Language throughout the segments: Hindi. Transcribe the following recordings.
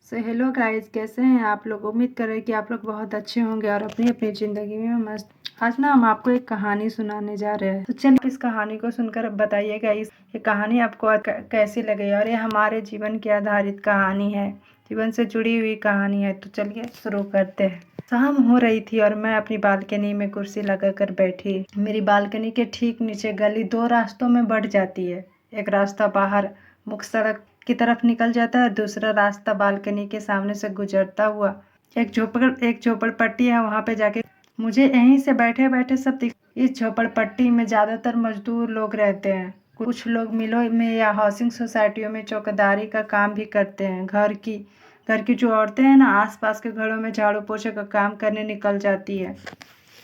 सो हेलो गाइस, कैसे हैं आप लोग। उम्मीद कर रहे हैं कि आप लोग बहुत अच्छे होंगे और अपनी अपनी ज़िंदगी में मस्त। आज ना हम आपको एक कहानी सुनाने जा रहे हैं। तो चलिए इस कहानी को सुनकर अब बताइएगा ये कहानी आपको कैसी लगी। और ये हमारे जीवन के आधारित कहानी है, जीवन से जुड़ी हुई कहानी है। तो चलिए शुरू करते हैं। शाम हो रही थी और मैं अपनी बालकनी में कुर्सी लगाकर बैठी। मेरी बालकनी के ठीक नीचे गली दो रास्तों में बढ़ जाती है। एक रास्ता बाहर मुख्य सड़क की तरफ निकल जाता है, दूसरा रास्ता बालकनी के सामने से गुजरता हुआ एक झोपड़पट्टी है। वहां पे जाके मुझे यहीं से बैठे बैठे सब दिख। इस झोपड़पट्टी में ज्यादातर मजदूर लोग रहते हैं। कुछ लोग मिलों में या हाउसिंग सोसाइटियों में चौकीदारी का काम भी करते हैं। घर की जो औरतें हैं ना, आसपास के घरों में झाड़ू पोछे का काम करने निकल जाती है।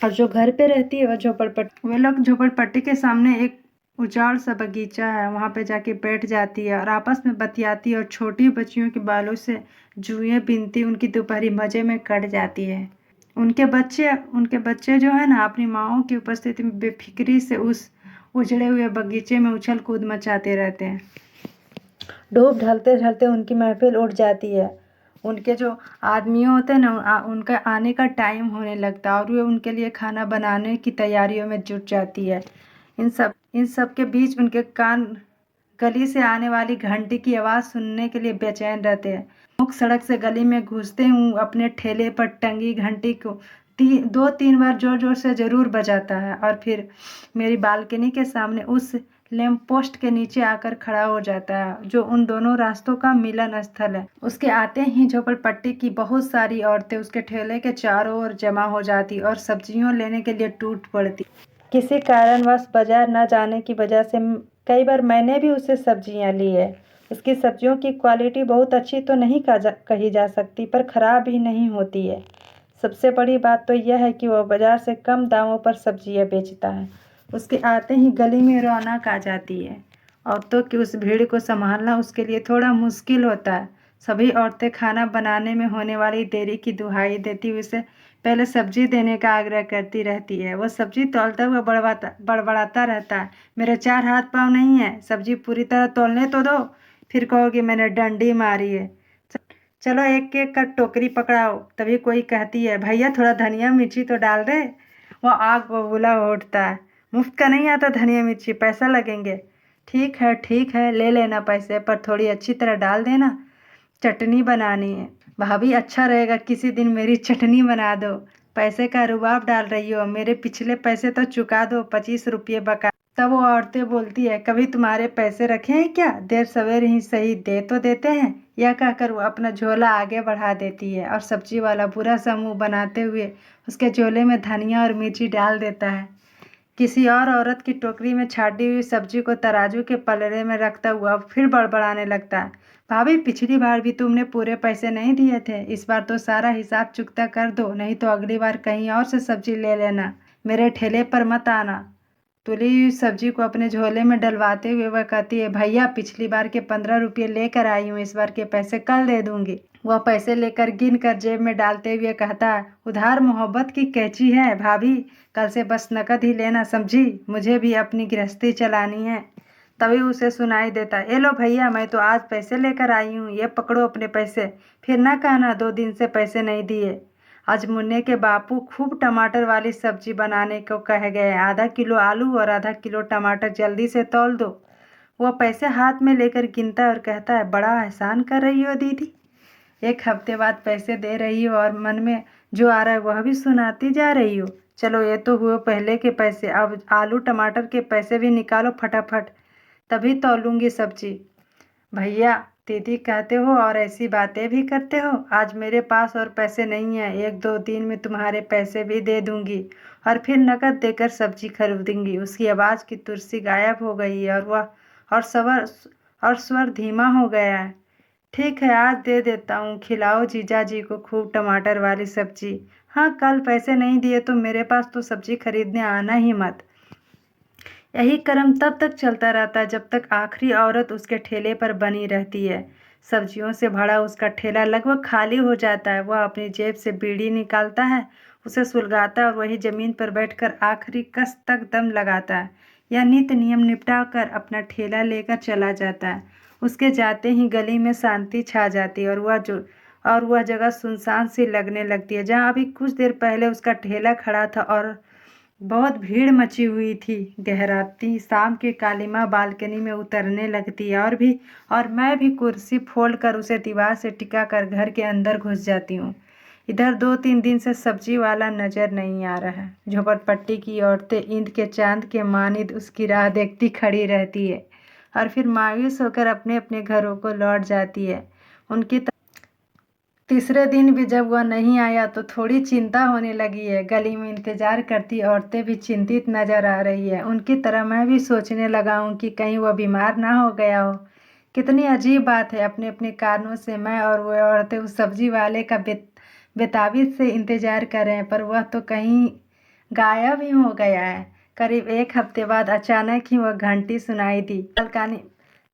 और जो घर पे रहती है वे लोग झोपड़पट्टी के सामने एक उजाड़ सा बगीचा है, वहां पे जाके बैठ जाती है और आपस में बतियाती है और छोटी बच्चियों के बालों से जुएं बीनती उनकी दोपहरी मजे में कट जाती है। उनके बच्चे जो है ना, अपनी माओं की उपस्थिति में बेफिक्री से उस उजड़े हुए बगीचे में उछल कूद मचाते रहते हैं। डूब ढलते ढलते उनकी महफिल उठ जाती है। उनके जो आदमियों होते हैं ना, उनका आने का टाइम होने लगता है और वे उनके लिए खाना बनाने की तैयारियों में जुट जाती है। इन सब के बीच उनके कान गली से आने वाली घंटी की आवाज़ सुनने के लिए बेचैन रहते हैं। मुख्य सड़क से गली में घुसते हूँ, अपने ठेले पर टंगी घंटी को 2-3 बार जोर जोर से जरूर बजाता है और फिर मेरी बालकनी के सामने उस लैंप पोस्ट के नीचे आकर खड़ा हो जाता है, जो उन दोनों रास्तों का मिलन स्थल है। उसके आते ही झोपड़पट्टी की बहुत सारी औरतें उसके ठेले के चारों ओर जमा हो जाती और सब्जियों लेने के लिए टूट पड़ती। किसी कारणवश बाजार न जाने की वजह से कई बार मैंने भी उससे सब्जियां ली है। उसकी सब्जियों की क्वालिटी बहुत अच्छी तो नहीं कही जा सकती, पर खराब भी नहीं होती है। सबसे बड़ी बात तो यह है कि वह बाजार से कम दामों पर सब्जियां बेचता है। उसके आते ही गली में रौनक आ जाती है। औरतों की उस भीड़ को संभालना उसके लिए थोड़ा मुश्किल होता है। सभी औरतें खाना बनाने में होने वाली देरी की दुहाई देती हुई उसे पहले सब्जी देने का आग्रह करती रहती है। वह सब्जी तौलता हुआ बड़बड़ाता रहता है, मेरे 4 हाथ पाँव नहीं है, सब्जी पूरी तरह तौलने तो दो, फिर कहोगे मैंने डंडी मारी है। चलो एक एक कर टोकरी पकड़ाओ। तभी कोई कहती है, भैया थोड़ा धनिया मिर्ची तो डाल दे। वह आग बबूला उठता है, मुफ्त का नहीं आता धनिया मिर्ची, पैसा लगेंगे। ठीक है, ले लेना पैसे, पर थोड़ी अच्छी तरह डाल देना, चटनी बनानी है। भाभी अच्छा रहेगा, किसी दिन मेरी चटनी बना दो। पैसे का रुबाब डाल रही हो, मेरे पिछले पैसे तो चुका दो, 25 रुपये बका। तब वो औरतें बोलती है, कभी तुम्हारे पैसे रखे हैं क्या, देर सवेर ही सही दे तो देते हैं। यह कहकर वो अपना झोला आगे बढ़ा देती है और सब्जी वाला बुरा सा मुंह बनाते हुए उसके झोले में धनिया और मिर्ची डाल देता है। किसी और औरत की टोकरी में छाटी हुई सब्जी को तराजू के पलड़े में रखता हुआ फिर बड़बड़ाने लगता है, भाभी पिछली बार भी तुमने पूरे पैसे नहीं दिए थे, इस बार तो सारा हिसाब चुकता कर दो, नहीं तो अगली बार कहीं और से सब्जी ले लेना, मेरे ठेले पर मत आना। तुली हुई सब्जी को अपने झोले में डलवाते हुए वह कहती है, भैया पिछली बार के 15 रुपये लेकर आई हूँ, इस बार के पैसे कल दे दूंगी। वह पैसे लेकर गिन कर जेब में डालते हुए कहता है, उधार मोहब्बत की कैची है भाभी, कल से बस नकद ही लेना, समझी, मुझे भी अपनी गृहस्थी चलानी है। तभी उसे सुनाई देता है, ए लो भैया, मैं तो आज पैसे लेकर आई हूँ, ये पकड़ो अपने पैसे, फिर ना कहना 2 दिन से पैसे नहीं दिए। आज मुन्ने के बापू खूब टमाटर वाली सब्जी बनाने को कह गए, आधा किलो आलू और आधा किलो टमाटर जल्दी से तौल दो। वह पैसे हाथ में लेकर गिनता है और कहता है, बड़ा एहसान कर रही हो दीदी, 1 हफ्ते बाद पैसे दे रही हो और मन में जो आ रहा है वह भी सुनाती जा रही हो। चलो ये तो हुए पहले के पैसे, अब आलू टमाटर के पैसे भी निकालो फटाफट, तभी तौलूंगी सब्जी। भैया दीदी कहते हो और ऐसी बातें भी करते हो, आज मेरे पास और पैसे नहीं है, 1-2 दिन में तुम्हारे पैसे भी दे दूंगी और फिर नकद देकर सब्जी खरीदूंगी। उसकी आवाज़ की तुरसी गायब हो गई है और स्वर धीमा हो गया है। ठीक है, आज दे देता हूँ, खिलाओ जीजा जी को खूब टमाटर वाली सब्जी। हाँ, कल पैसे नहीं दिए तो मेरे पास तो सब्जी खरीदने आना ही मत। यही क्रम तब तक चलता रहता है जब तक आखिरी औरत उसके ठेले पर बनी रहती है। सब्जियों से भरा उसका ठेला लगभग खाली हो जाता है। वह अपनी जेब से बीड़ी निकालता है, उसे सुलगाता है और वही जमीन पर बैठकर आखिरी कस तक दम लगाता है। यह नित्य नियम निपटा कर अपना ठेला लेकर चला जाता है। उसके जाते ही गली में शांति छा जाती है और और वह जगह सुनसान सी लगने लगती है। जहाँ अभी कुछ देर पहले उसका ठेला खड़ा था और बहुत भीड़ मची हुई थी, गहराती शाम की कालीमा बालकनी में उतरने लगती है और मैं भी कुर्सी फोल्ड कर उसे दीवार से टिका कर घर के अंदर घुस जाती हूँ। इधर 2-3 दिन से सब्जी वाला नजर नहीं आ रहा है। झोपड़पट्टी की औरतें ईद के चांद के मानिंद उसकी राह देखती खड़ी रहती है और फिर मायूस होकर अपने अपने घरों को लौट जाती है। उनकी तीसरे दिन भी जब वह नहीं आया तो थोड़ी चिंता होने लगी है। गली में इंतजार करती औरतें भी चिंतित नजर आ रही है। उनकी तरह मैं भी सोचने लगा हूँ कि कहीं वह बीमार ना हो गया हो। कितनी अजीब बात है, अपने अपने कारणों से मैं और वह औरतें उस सब्जी वाले का बेताबी से इंतजार कर रहे हैं, पर वह तो कहीं गायब ही हो गया है। करीब 1 हफ्ते बाद अचानक ही वह घंटी सुनाई दी बालकनी,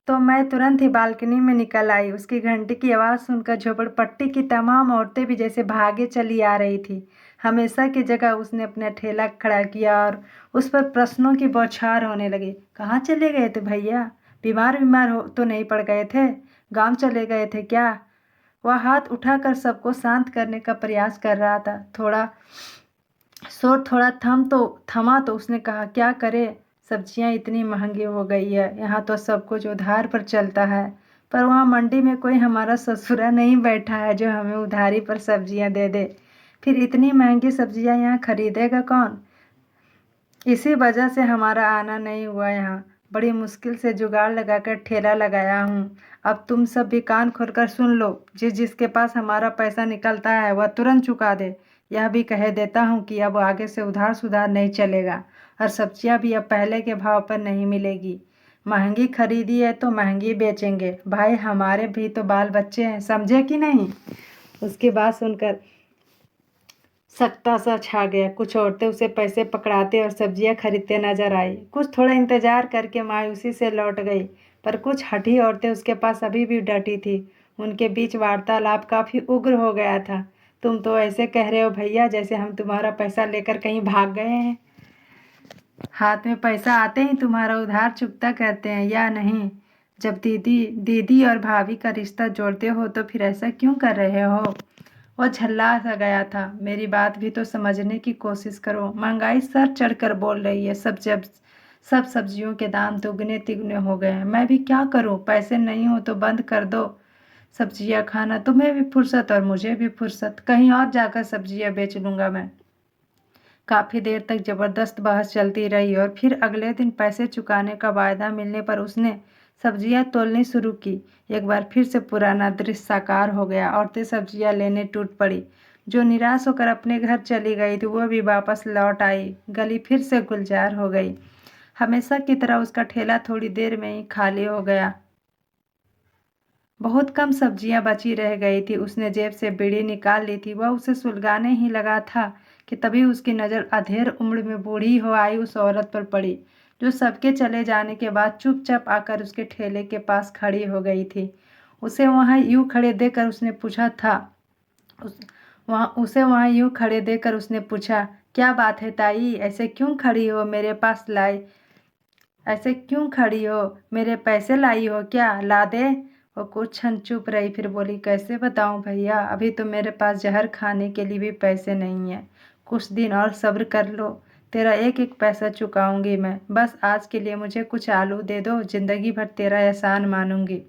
तो मैं तुरंत ही बालकनी में निकल आई। उसकी घंटी की आवाज़ सुनकर झोपड़पट्टी की तमाम औरतें भी जैसे भागे चली आ रही थी। हमेशा की जगह उसने अपना ठेला खड़ा किया और उस पर प्रश्नों की बौछार होने लगी। कहाँ चले गए थे भैया? बीमार हो तो नहीं पड़ गए थे? गांव चले गए थे क्या? वह हाथ उठाकर सबको शांत करने का प्रयास कर रहा था। शोर थोड़ा थमा तो उसने कहा, क्या करे, सब्जियां इतनी महंगी हो गई है, यहाँ तो सब कुछ उधार पर चलता है। पर वहाँ मंडी में कोई हमारा ससुरा नहीं बैठा है जो हमें उधारी पर सब्जियां दे दे। फिर इतनी महंगी सब्जियां यहाँ खरीदेगा कौन? इसी वजह से हमारा आना नहीं हुआ यहाँ। बड़ी मुश्किल से जुगाड़ लगाकर ठेला लगाया हूँ। अब तुम सब भी कान खोलकर सुन लो। जिसके पास हमारा पैसा निकलता है वह तुरंत चुका दे। यह भी कह देता हूँ कि अब आगे से उधार सुधार नहीं चलेगा और सब्जियाँ भी अब पहले के भाव पर नहीं मिलेगी। महंगी खरीदी है तो महंगी बेचेंगे। भाई, हमारे भी तो बाल बच्चे हैं, समझे कि नहीं? उसकी बात सुनकर सख्ता सा छा गया। कुछ औरतें उसे पैसे पकड़ाते और सब्जियां खरीदते नजर आई। कुछ थोड़ा इंतजार करके मायूसी से लौट गई, पर कुछ हठी औरतें उसके पास अभी भी डटी थी। उनके बीच वार्तालाप काफी उग्र हो गया था। तुम तो ऐसे कह रहे हो भैया जैसे हम तुम्हारा पैसा लेकर कहीं भाग गए हैं। हाथ में पैसा आते ही तुम्हारा उधार चुकता करते हैं या नहीं? जब दीदी और भाभी का रिश्ता जोड़ते हो तो फिर ऐसा क्यों कर रहे हो? वह झल्ला सा गया था। मेरी बात भी तो समझने की कोशिश करो। महंगाई सर चढ़कर बोल रही है। सब सब्जियों के दाम दुगने तिगने हो गए हैं। मैं भी क्या करूं? पैसे नहीं हो तो बंद कर दो सब्जियां खाना। तुम्हें भी फुर्सत और मुझे भी फुर्सत। कहीं और जाकर सब्जियां बेच लूंगा मैं। काफ़ी देर तक ज़बरदस्त बहस चलती रही और फिर अगले दिन पैसे चुकाने का वायदा मिलने पर उसने सब्जियां तोलनी शुरू की। एक बार फिर से पुराना दृश्य साकार हो गया। औरतें सब्जियां लेने टूट पड़ी। जो निराश होकर अपने घर चली गई थी वह भी वापस लौट आई। गली फिर से गुलजार हो गई। हमेशा की तरह उसका ठेला थोड़ी देर में ही खाली हो गया। बहुत कम सब्जियां बची रह गई थी। उसने जेब से बीड़ी निकाल ली थी। वह उसे सुलगाने ही लगा था कि तभी उसकी नज़र अधेड़ उम्र में बूढ़ी हो आई उस औरत पर पड़ी, जो सबके चले जाने के बाद चुपचाप आकर उसके ठेले के पास खड़ी हो गई थी। उसे वहाँ यूं खड़े देखकर उसने पूछा, क्या बात है ताई, ऐसे क्यों खड़ी हो मेरे पास लाई ऐसे क्यों खड़ी हो? मेरे पैसे लाई हो क्या? ला दे। वो कुछ क्षण चुप रही, फिर बोली, कैसे बताऊं भैया, अभी तो मेरे पास जहर खाने के लिए भी पैसे नहीं है। कुछ दिन और सब्र कर लो, तेरा एक एक पैसा चुकाऊंगी मैं। बस आज के लिए मुझे कुछ आलू दे दो, जिंदगी भर तेरा एहसान मानूंगी।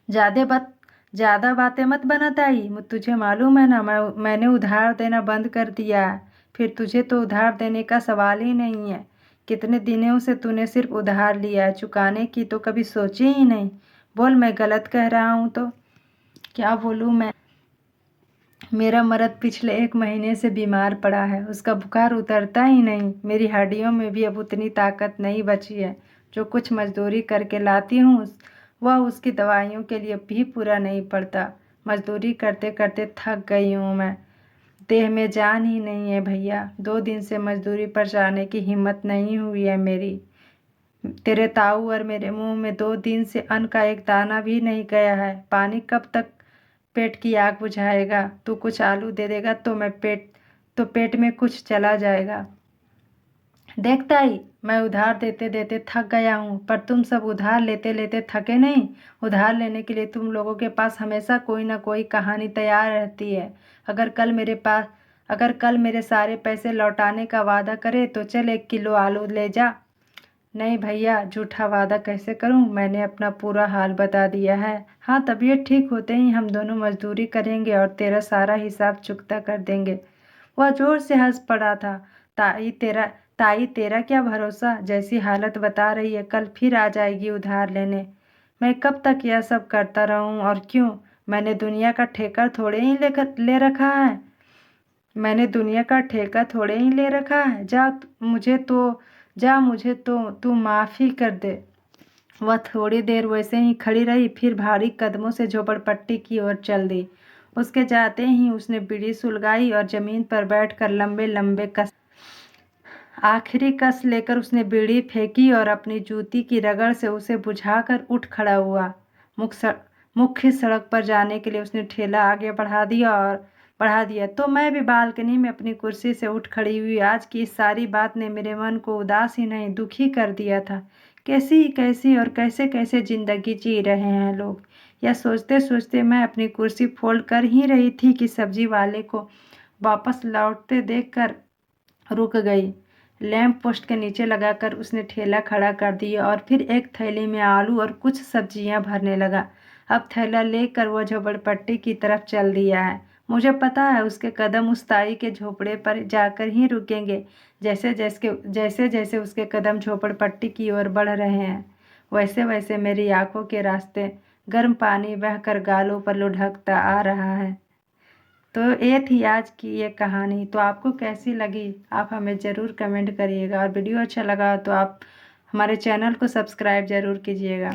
ज़्यादा बातें मत बना ताई। तुझे मालूम है ना, मैंने उधार देना बंद कर दिया है। फिर तुझे तो उधार देने का सवाल ही नहीं है। कितने दिनों से तूने सिर्फ उधार लिया है, चुकाने की तो कभी सोची ही नहीं। बोल, मैं गलत कह रहा हूँ तो? क्या बोलूँ मैं? मेरा मर्द पिछले 1 महीने से बीमार पड़ा है। उसका बुखार उतरता ही नहीं। मेरी हड्डियों में भी अब उतनी ताकत नहीं बची है। जो कुछ मजदूरी करके लाती हूँ वह उसकी दवाइयों के लिए भी पूरा नहीं पड़ता। मजदूरी करते करते थक गई हूँ मैं। देह में जान ही नहीं है भैया। 2 दिन से मजदूरी पर जाने की हिम्मत नहीं हुई है मेरी। तेरे ताऊ और मेरे मुंह में 2 दिन से अन्न का एक दाना भी नहीं गया है। पानी कब तक पेट की आग बुझाएगा? तू कुछ आलू दे देगा तो पेट में कुछ चला जाएगा। देख ताई, मैं उधार देते देते थक गया हूँ, पर तुम सब उधार लेते लेते थके नहीं। उधार लेने के लिए तुम लोगों के पास हमेशा कोई ना कोई कहानी तैयार रहती है। अगर कल मेरे सारे पैसे लौटाने का वादा करे तो चल 1 किलो आलू ले जा। नहीं भैया, झूठा वादा कैसे करूं? मैंने अपना पूरा हाल बता दिया है। हाँ, तबीयत ठीक होते ही हम दोनों मजदूरी करेंगे और तेरा सारा हिसाब चुकता कर देंगे। वह जोर से हंस पड़ा था। ताई तेरा क्या भरोसा, जैसी हालत बता रही है कल फिर आ जाएगी उधार लेने। मैं कब तक यह सब करता रहूं और क्यों? मैंने दुनिया का ठेका थोड़े ही ले रखा है। मैंने दुनिया का ठेका थोड़े ही ले रखा है। मुझे तो तू माफ़ी कर दे। वह थोड़ी देर वैसे ही खड़ी रही, फिर भारी कदमों से झोपड़पट्टी की ओर चल दी। उसके जाते ही उसने बीड़ी सुलगाई और जमीन पर बैठकर लंबे लंबे आखिरी कस लेकर उसने बीड़ी फेंकी और अपनी जूती की रगड़ से उसे बुझाकर उठ खड़ा हुआ। मुख्य सड़क पर जाने के लिए उसने ठेला आगे बढ़ा दिया तो मैं भी बालकनी में अपनी कुर्सी से उठ खड़ी हुई। आज की इस सारी बात ने मेरे मन को उदास ही नहीं दुखी कर दिया था। कैसी कैसी और कैसे कैसे जिंदगी जी रहे हैं लोग। यह सोचते सोचते मैं अपनी कुर्सी फोल्ड कर ही रही थी कि सब्जी वाले को वापस लौटते देखकर रुक गई। लैंप पोस्ट के नीचे लगाकर उसने ठेला खड़ा कर दिया और फिर एक थैली में आलू और कुछ सब्जियां भरने लगा। अब थैला लेकर वह झोपड़पट्टी की तरफ चल दिया है। मुझे पता है उसके कदम उस ताई के झोपड़े पर जाकर ही रुकेंगे। जैसे जैसे उसके कदम झोपड़पट्टी की ओर बढ़ रहे हैं, वैसे वैसे मेरी आंखों के रास्ते गर्म पानी बहकर गालों पर लुढ़कता आ रहा है। तो ये थी आज की ये कहानी। तो आपको कैसी लगी आप हमें ज़रूर कमेंट करिएगा, और वीडियो अच्छा लगा तो आप हमारे चैनल को सब्सक्राइब ज़रूर कीजिएगा।